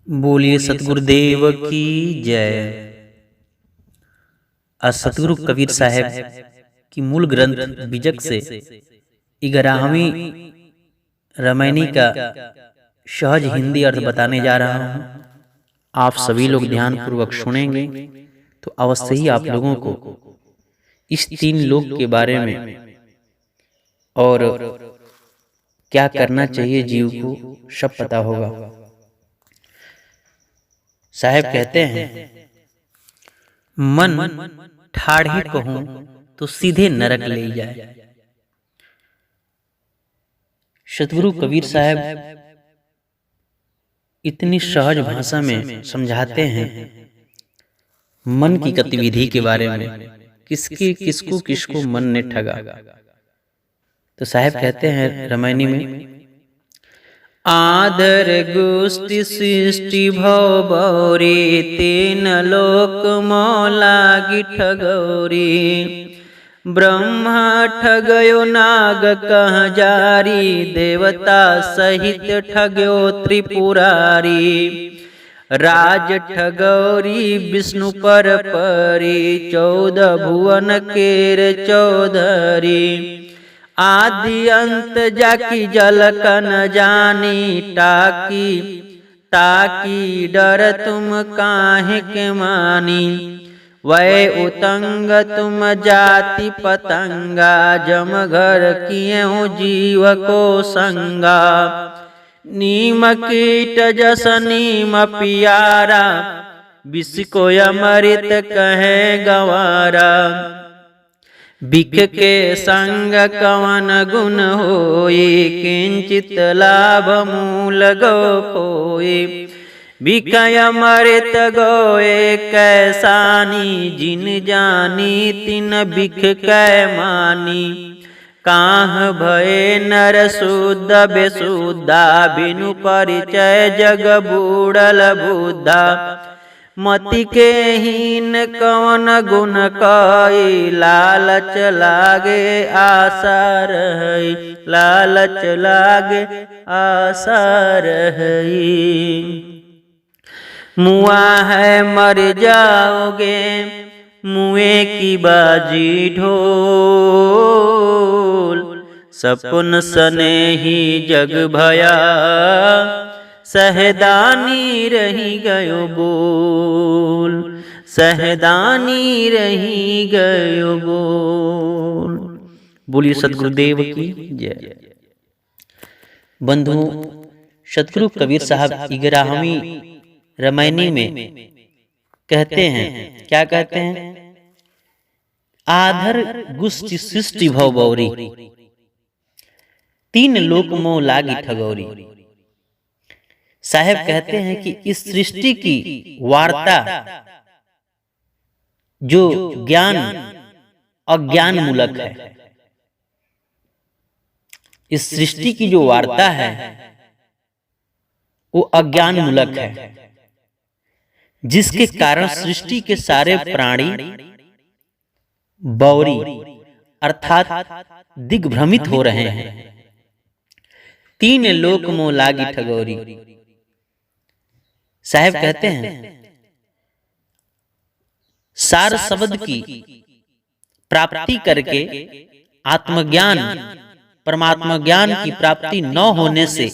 बोलिए सतगुरुदेव की जय। आज सतगुरु कबीर साहब की मूल ग्रंथ बीजक से 11वीं रामायणी का सहज हिंदी अर्थ बताने जा रहा हूँ। आप सभी लोग ध्यान पूर्वक सुनेंगे तो अवश्य ही आप लोगों को इस तीन लोक के बारे में और क्या करना चाहिए जीव को सब पता होगा। साहब कहते हैं, मन ठाढ़ी कहूं तो सीधे नरक ले जाए। सतगुरु कबीर साहब इतनी सहज भाषा में समझाते हैं मन की गतिविधि के बारे में, किसको मन ने ठगा। तो साहब कहते हैं रामायणी में, आदर गुष्टि सृष्टि भव बौरी, तीन लोक मौलागी ठगौरी। ब्रह्मा ठगयो नाग कह जारी, देवता सहित ठगयो त्रिपुरारी। राज ठगौरी विष्णु पर परी, 14 भुवन केर चौधरी। आदि अंत जाकी जल कन जानी, ताकी डर तुम काहे के मानी। वै उतंग तुम जाति पतंगा, जम घर किए जीव को संगा। नीम कीट जस नीम पियारा, विष को अमृत कहे गवारा। बिख के संग कवन गुण होई, किंचित लाभ मूल गो खोई। बिख अमृत गोए कैसानी, जिन जानी तिन बिख कै मानी। काह भय नर शुद्ध बेशुद्धा, बिनु परिचय जग बूढ़ल बुद्धा। मति के हीन कौन गुण कई, लालच लागे आशा रही। लालच लागे आशा रही। मुआ है मर जाओगे, मुए की बाजी ढोल। सपन सने ही जग भया, सहदानी रही गयो बोल। सहदानी रही गयो बोल। बोलिए सतगुरुदेव की जय। बंधुओं, सतगुरु कबीर साहब 11वीं रामायणी में कहते हैं, क्या कहते हैं? आधर गुष्टि सृष्टि भव बौरी, तीन लोक मोह लागी ठगौरी। साहब कहते हैं कि इस सृष्टि की वार्ता जो ज्ञान अज्ञान मूलक है, इस सृष्टि की जो वार्ता है वो अज्ञान मूलक है, जिसके कारण सृष्टि के सारे प्राणी बौरी अर्थात दिग्भ्रमित हो रहे हैं। तीन लोक मोह लागी ठगौरी। साहब कहते हैं, सार शब्द की प्राप्ति करके आत्मज्ञान परमात्मा ज्ञान की प्राप्ति न होने से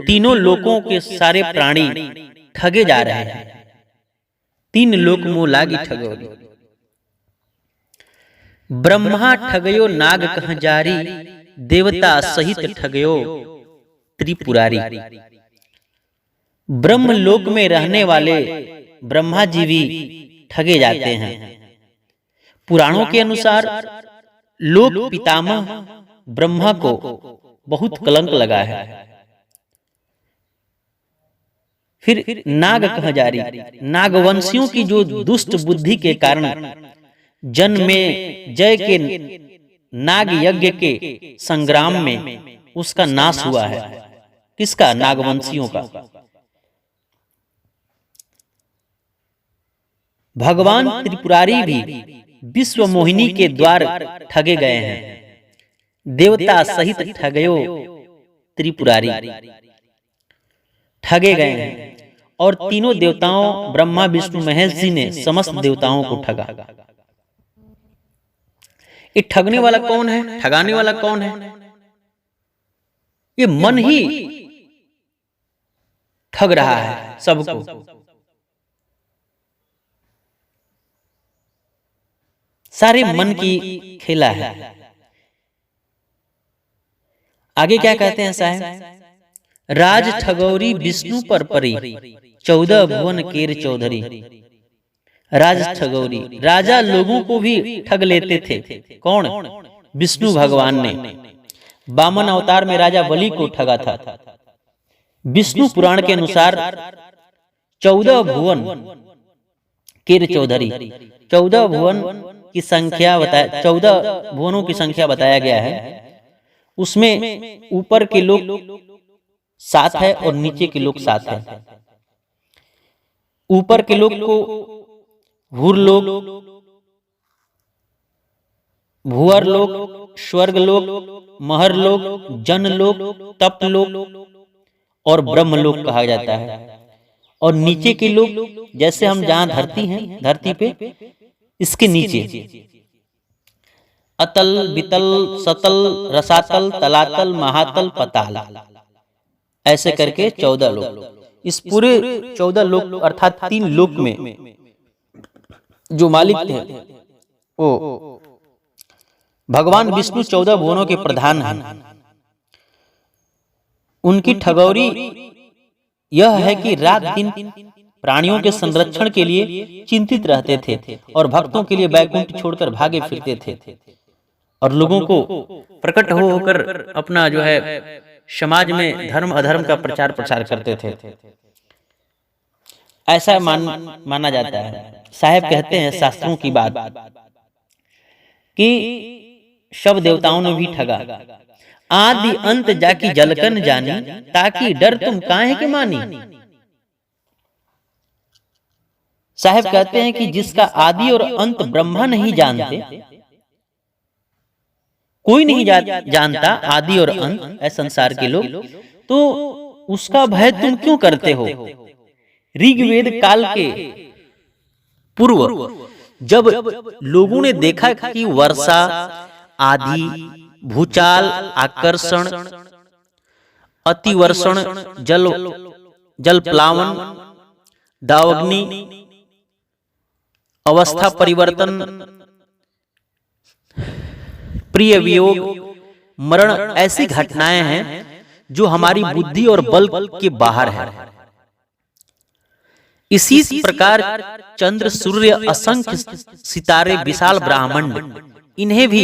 तीनों लोकों के सारे प्राणी ठगे जा रहे हैं। तीन लोक मोह लागी ठगौरी। ब्रह्मा ठगयो नाग कह जारी, देवता सहित ठगयो त्रिपुरारी। ब्रह्म लोक में रहने वाले ब्रह्मा जी भी ठगे जाते हैं। पुराणों के अनुसार लोक पितामह ब्रह्मा को बहुत कलंक लगा है। फिर नाग कह जारी, नागवंशियों की जो दुष्ट बुद्धि के कारण जन्म में जय के नाग यज्ञ के संग्राम में उसका नाश हुआ है। किसका? नागवंशियों का। भगवान त्रिपुरारी भी विश्व मोहिनी के द्वार ठगे गए हैं। देवता सहित ठगयो त्रिपुरारी। ठगे गए हैं, और तीनों देवताओं ब्रह्मा विष्णु महेश जी ने समस्त देवताओं को ठगा। ये ठगने वाला कौन है, ठगाने वाला कौन है? ये मन ही ठग रहा है सबको। सारे मन की खेला है। आगे क्या कहते हैं साहब? राज ठगौरी विष्णु पर परी, 14 भुवन केर चौधरी। राज ठगौरी, राजा लोगों को भी ठग लेते थे। कौन? विष्णु भगवान ने वामन अवतार में राजा बलि को ठगा था। विष्णु पुराण के अनुसार 14 भुवन केर चौधरी, 14 भुवन की संख्या बताया, 14 भुवनों की संख्या बताया गया है। उसमें ऊपर के लोग 7 है और नीचे के लोग 7 है। ऊपर के लोग को भूर लोग, भूअर लोग, स्वर्ग लोग, महर लोग, जन लोग, तप लोग और ब्रह्म लोग कहा जाता है। और नीचे के लोग, जैसे हम जहां धरती हैं, धरती पे इसके नीचे अतल, बितल, सतल, रसातल, तलातल, महातल, पताल, ऐसे करके 14 लोग। इस पूरे 14 लोग अर्थात 3 लोक में जो मालिक थे वो भगवान विष्णु 14 भुवनों के प्रधान हैं। उनकी ठगौरी यह है कि रात दिन प्राणियों के संरक्षण के लिए चिंतित रहते थे और भक्तों के लिए बैकुंठ छोड़कर भागे फिरते थे और लोगों को प्रकट होकर अपना जो है समाज में धर्म अधर्म का प्रचार प्रसार करते थे। ऐसा माना जाता है। साहब कहते हैं शास्त्रों की बात कि सब देवताओं ने भी ठगा। आदि अंत जाकी जलकन जानी, ताकि डर तुम काहे के मानी। साहब कहते हैं कि जिसका आदि और अंत ब्रह्मा नहीं जानते, कोई नहीं जानता आदि और अंत है संसार के लोग, तो उसका भय तुम क्यों करते हो। ऋग्वेद काल के पूर्व जब लोगों ने देखा कि वर्षा, आदि, भूचाल, आकर्षण, अतिवर्षण, जल प्लावन, दावाग्नि, अवस्था परिवर्तन, प्रिय वियोग, मरण, ऐसी घटनाएं हैं जो हमारी बुद्धि और बल के बाहर है। इसी प्रकार चंद्र, सूर्य, असंख्य सितारे, विशाल ब्रह्मांड, इन्हें भी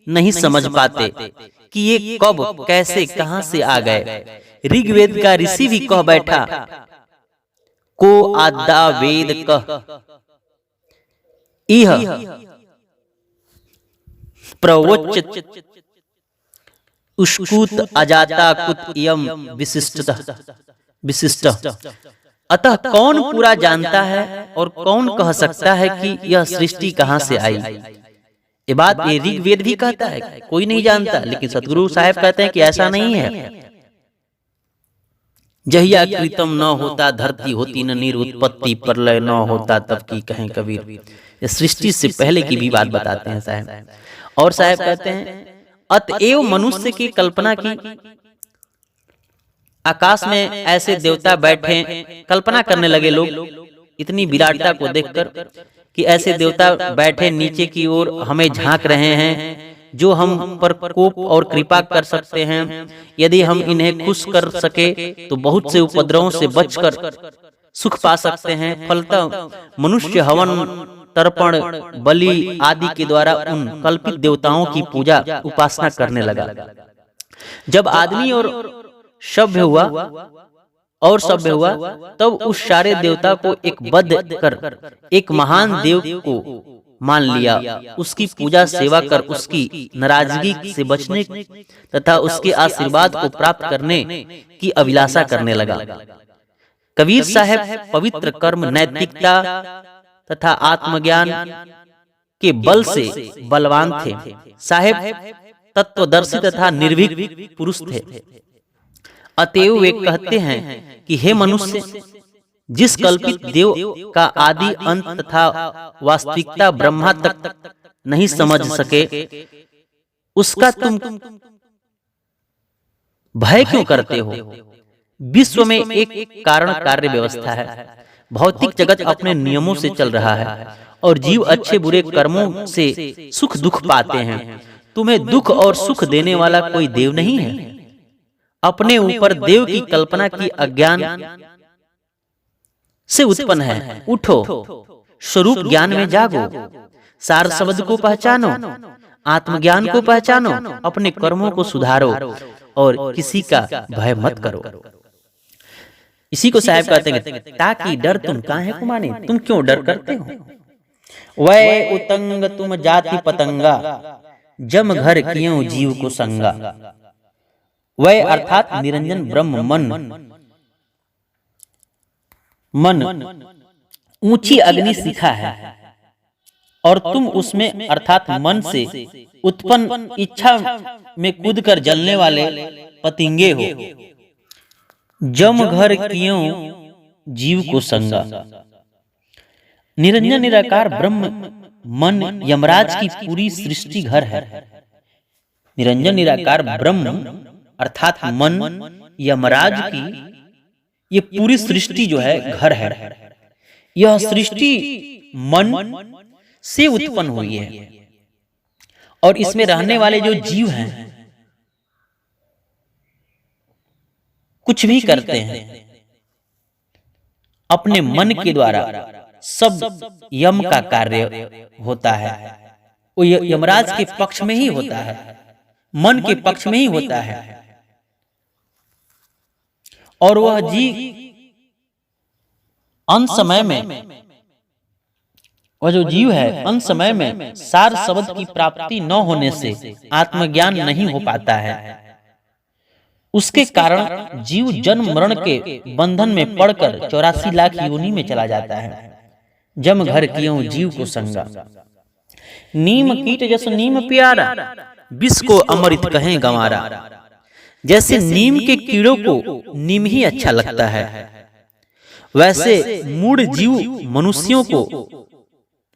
नहीं समझ पाते कि ये कब, कैसे, कहां से आ गए। ऋग्वेद का ऋषि भी कह बैठा, को आद्या वेद कह इह प्रवोच्च उष्कूत अजाता कुत इयम विशिष्ट। अतः कौन पूरा जानता है और कौन कह सकता है कि यह सृष्टि कहां से आई। ये बात ये ऋग्वेद भी कहता है, कोई नहीं जानता। लेकिन सतगुरु साहब कहते हैं कि ऐसा नहीं है। जहिया कृतम न होता धरती होती न निरुत्पत्ति, प्रलय न होता तब की कहें कबीर। ये सृष्टि से पहले की भी बात बताते हैं साहब। और साहब कहते हैं अतएव मनुष्य की कल्पना की। आकाश में ऐसे देवता बैठे, कल्पना करने लगे लोग इतनी विराटता को देखकर कि ऐसे देवता बैठे नीचे की ओर हमें झांक रहे हैं, जो हम पर कोप और कृपा कर सकते हैं। यदि हम इन्हें खुश कर सके तो बहुत से उपद्रवों से बचकर सुख पा सकते हैं। फलतः मनुष्य हवन, तर्पण, बलि आदि के द्वारा उन कल्पित देवताओं की पूजा उपासना करने लगा। जब आदमी और सभ्य हुआ तब उस सारे देवता को एक बद्ध कर एक महान देव को मान लिया। उसकी पूजा सेवा कर उसकी नाराजगी से बचने तथा उसके आशीर्वाद को प्राप्त करने की अभिलाषा करने लगा। कबीर साहब पवित्र कर्म, नैतिकता तथा आत्मज्ञान के बल से बलवान थे। साहेब तत्वदर्शी तथा निर्भीक पुरुष थे। अतएव वे कहते हैं कि हे मनुष्य, जिस कल्पित देव का आदि अंत तथा वास्तविकता ब्रह्मा तक नहीं समझ सके, उसका तुम भय क्यों करते हो? विश्व में एक कारण कार्य व्यवस्था है। भौतिक जगत अपने नियमों से चल रहा है और जीव अच्छे बुरे कर्मों से सुख दुख पाते हैं। तुम्हें दुख और सुख देने वाला कोई देव नहीं है। अपने ऊपर देव की कल्पना की अज्ञान से उत्पन्न है। उठो, स्वरूप ज्ञान में जागो, सार शब्द को पहचानो, आत्मज्ञान को पहचानो, अपने कर्मों को सुधारो और किसी का भय मत करो। इसी को साहब कहते हैं, ताकि डर तुम काहे को माने, तुम क्यों डर करते हो? वै उतंग तुम जाति पतंगा, जम घर क्यों जीव को संगा। वै अर्थात निरंजन ब्रह्म मन ऊंची अग्नि शिखा है और तुम उसमें अर्थात मन से उत्पन्न इच्छा में कूदकर जलने वाले पतिंगे हो। जम घर क्यों जीव को संगा। निरंजन निराकार ब्रह्म मन यमराज की पूरी सृष्टि घर है। निरंजन निराकार ब्रह्म अर्थात मन यमराज की ये पूरी सृष्टि जो है घर है। यह सृष्टि मन से उत्पन्न हुई है और इसमें रहने वाले जो जीव हैं कुछ भी करते हैं अपने मन के द्वारा। सब यम का कार्य होता है, वो यमराज के पक्ष में ही होता है, मन के पक्ष में ही होता है। और वह जीव अंत समय में, वह जो जीव है अंत समय में सार शब्द की प्राप्ति न होने से आत्मज्ञान नहीं हो पाता है। उसके कारण जीव जन्म मरण के बंधन में पड़कर 84 लाख योनि में चला जाता है। जम घर क्यों जीव को संगा। नीम कीट जस नीम प्यारा, विष को अमृत कहें गंवारा। जैसे नीम के कीड़ों को नीम ही अच्छा लगता है, वैसे मूढ़ जीव मनुष्यों को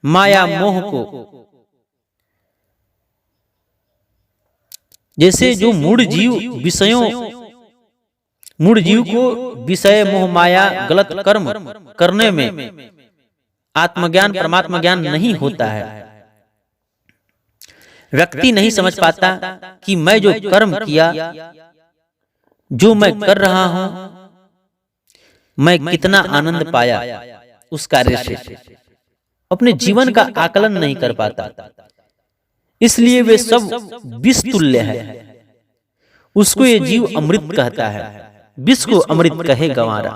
माया मोह को, जैसे जो मूढ़ जीव को विषय मोह माया गलत कर्म करने में आत्मज्ञान परमात्मा ज्ञान नहीं होता है। व्यक्ति नहीं समझ पाता कि मैं जो कर्म किया, जो मैं कर रहा हूं, मैं कितना आनंद पाया उस कार्य से, अपने जीवन का आकलन नहीं कर पाता। इसलिए वे सब विष तुल्य है। उसको ये जीव अमृत कहता है। विष को अमृत कहे गंवारा।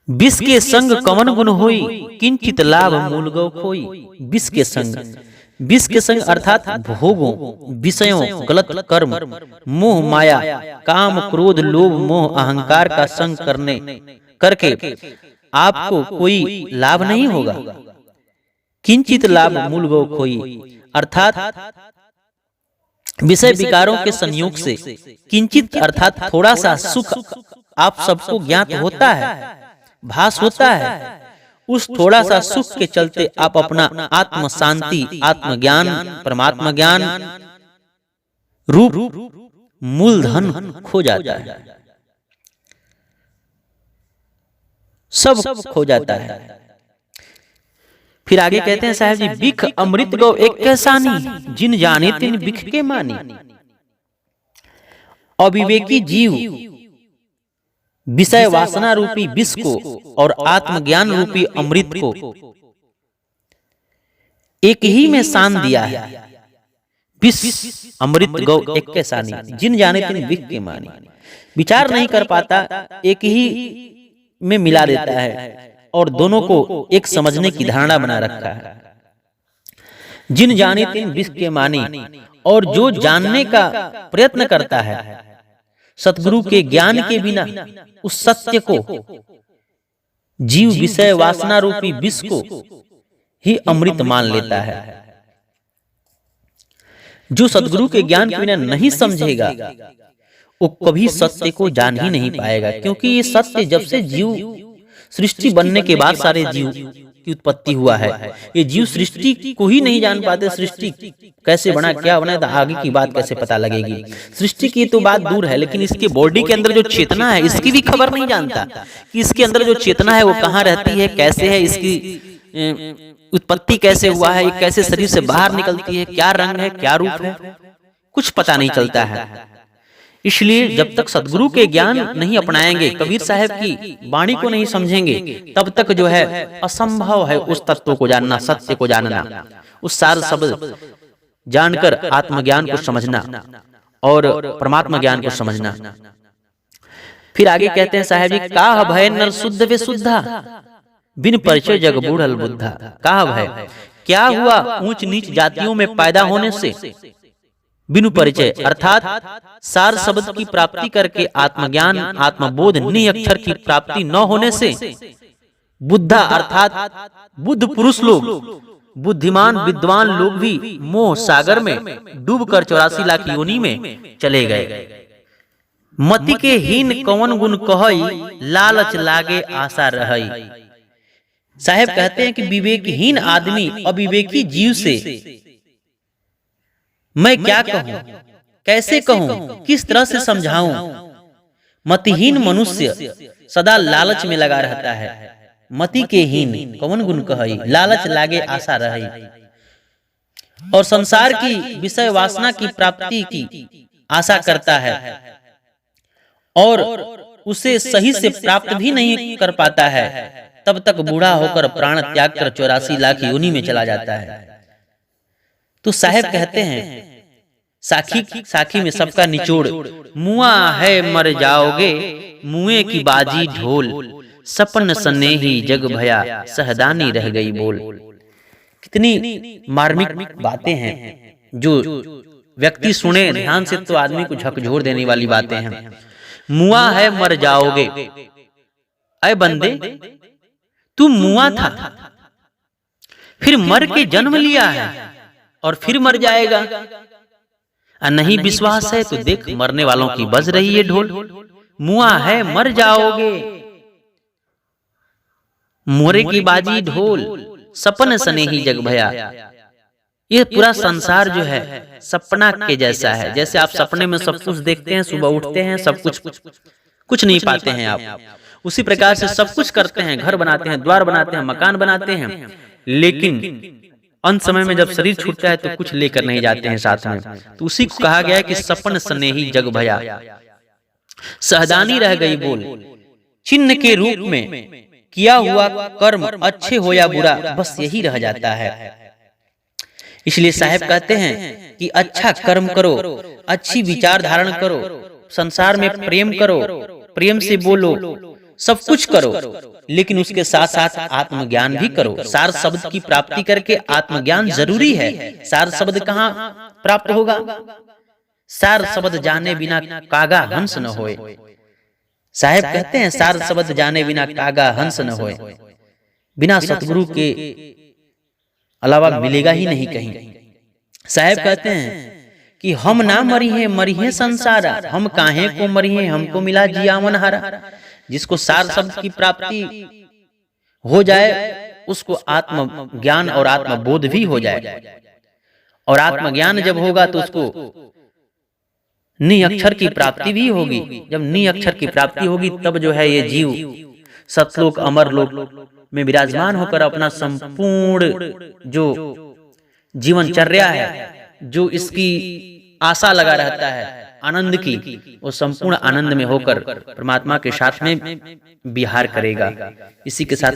विष के संग कवन गुण होई, किंचित लाभ मूल गौ खोई। विष के संग अर्थात भोगों, विषयों, गलत कर्म, मोह माया, काम क्रोध लोभ मोह अहंकार का संग करके आपको कोई लाभ नहीं होगा। किंचित लाभ मूल गौ खोई अर्थात विषय विकारों के संयोग से किंचित अर्थात थोड़ा सा सुख आप सबको ज्ञात होता है, भास होता है। उस थोड़ा सा सुख के चलते आप अपना आत्म शांति, आत्मज्ञान, परमात्मा ज्ञान रूप मूलधन खो जाता है, सब खो जाता है। फिर आगे कहते हैं साहब जी, बिख अमृत गौ एक कैसानी, जिन जाने तिन बिख के मानी। अविवेकी जीव विषय वासना रूपी विष को और आत्मज्ञान रूपी अमृत को एक ही में सान दिया है। विष अमृत गौ एक कैसानी, जिन जाने तिन बिख के मानी। विचार नहीं कर पाता, एक ही में मिला देता है और दोनों को एक समझने की धारणा बना रखा है। जिन जाने तिन विष के मानी। और जो जानने का प्रयत्न करता है सतगुरु के ज्ञान के बिना उस सत्य को, जीव विषय वासना रूपी विष को ही अमृत मान लेता है। जो सतगुरु के ज्ञान के बिना नहीं समझेगा वो कभी सत्य को जान ही नहीं पाएगा, क्योंकि ये सत्य जब से जीव सृष्टि बनने के बाद सारे जीव की उत्पत्ति हुआ है। ये जीव सृष्टि को ही नहीं जान पाते, सृष्टि कैसे बना, क्या बना, तो आगे की बात कैसे पता लगेगी। सृष्टि की तो बात दूर है, लेकिन इसके बॉडी के अंदर जो चेतना है इसकी भी खबर नहीं जानता कि इसके अंदर जो चेतना है वो कहाँ रहती है, कैसे है, इसकी उत्पत्ति कैसे हुआ है, ये कैसे शरीर से बाहर निकलती है, क्या रंग है, क्या रूप है, कुछ पता नहीं चलता है। इसलिए जब तक सदगुरु के ज्ञान नहीं अपनाएंगे, कबीर साहब की वाणी को नहीं समझेंगे, तब तक जो है असंभव है उस तत्व को जानना, सत्य को जानना, उस सार शब्द जानकर आत्मज्ञान को समझना और परमात्मा ज्ञान को समझना। फिर आगे कहते हैं साहब जी, काह भय नर शुद्ध वे शुद्धा, बिन परिचय जग बूढ़ल बुद्धा। काह भय, क्या हुआ ऊंच नीच जातियों में पैदा होने से, बिनु परिचय अर्थात सार शब्द की प्राप्ति करके आत्मज्ञान आत्मबोध निअक्षर की प्राप्ति न होने से, बुद्धा अर्थात बुद्ध पुरुष लोग, बुद्धिमान विद्वान लोग भी मोह सागर में डूबकर 84 लाख योनि में चले गए। मति के हीन कवन गुण कहई, लालच लागे आशा रहई। साहब कहते हैं कि विवेकहीन आदमी अविवेकी जीव से मैं क्या कहूं, कैसे कहूं, किस तरह से समझाऊं। मतिहीन मनुष्य सदा लालच में लगा रहता है। मति के हीन कौन गुण कहई, लालच लागे आशा रही, और संसार की विषय वासना की प्राप्ति की आशा करता है और उसे सही से प्राप्त भी नहीं कर पाता है, तब तक बूढ़ा होकर प्राण त्याग कर 84 लाख योनि में चला जाता है। तो साहब कहते हैं साखी में सबका निचोड़, मुआ है मर जाओगे, मुए की बाजी ढोल, सपन सनेही जग भया, सहदानी रह गई बोल। कितनी मार्मिक बातें हैं जो व्यक्ति सुने ध्यान से तो आदमी को झकझोर देने वाली बातें हैं। मुआ है मर जाओगे, अय बंदे तू मुआ था, फिर मर के जन्म लिया है और फिर मर जाएगा। नहीं विश्वास है तो देख मरने वालों की बज रही है ढोल। मुआ है मर जाओगे, मोरे की बाजी ढोल, सपन सनेही जग भया। ये पूरा संसार जो है सपना के जैसा है। जैसे आप सपने में सब कुछ देखते हैं, सुबह उठते हैं, सब कुछ नहीं पाते हैं आप, उसी प्रकार से सब कुछ करते हैं, घर बनाते हैं, द्वार बनाते हैं, मकान बनाते हैं, लेकिन अंत समय में जब शरीर छूटता है तो कुछ लेकर नहीं जाते हैं साथ में। तो उसी को कहा गया है कि सपन सनेही जग भया, सहदानी रह गई बोल। चिन्ह के रूप में किया हुआ कर्म अच्छे हो या बुरा, बस यही रह जाता है। इसलिए साहब कहते हैं कि अच्छा कर्म करो, अच्छी विचार धारण करो, संसार में प्रेम करो, प्रेम से बोलो, सब कुछ करो, लेकिन उसके साथ साथ आत्मज्ञान भी करो। सार शब्द की प्राप्ति करके आत्मज्ञान जरूरी है। सार शब्द कहाँ प्राप्त होगा? सार शब्द जाने बिना कागा हंस न होए। साहब कहते हैं सार शब्द जाने बिना कागा हंस न होए। बिना सतगुरु के अलावा मिलेगा ही नहीं कहीं। साहब कहते हैं कि हम ना मरी है संसारा, हम काहे को मरी है, हमको मिला जियावन हारा। जिसको सार शब्द की प्राप्ति हो जाए उसको आत्म ज्ञान और आत्मबोध भी हो जाए, और आत्मज्ञान जब होगा तो उसको निअक्षर की प्राप्ति भी होगी। जब निअक्षर की प्राप्ति होगी तब जो है ये जीव सतलोक अमर लोक में विराजमान होकर अपना संपूर्ण जो जीवनचर्या है, जो इसकी आशा लगा रहता है आनंद की, वो संपूर्ण आनंद में होकर परमात्मा के साथ में विहार करेगा। इसी के साथ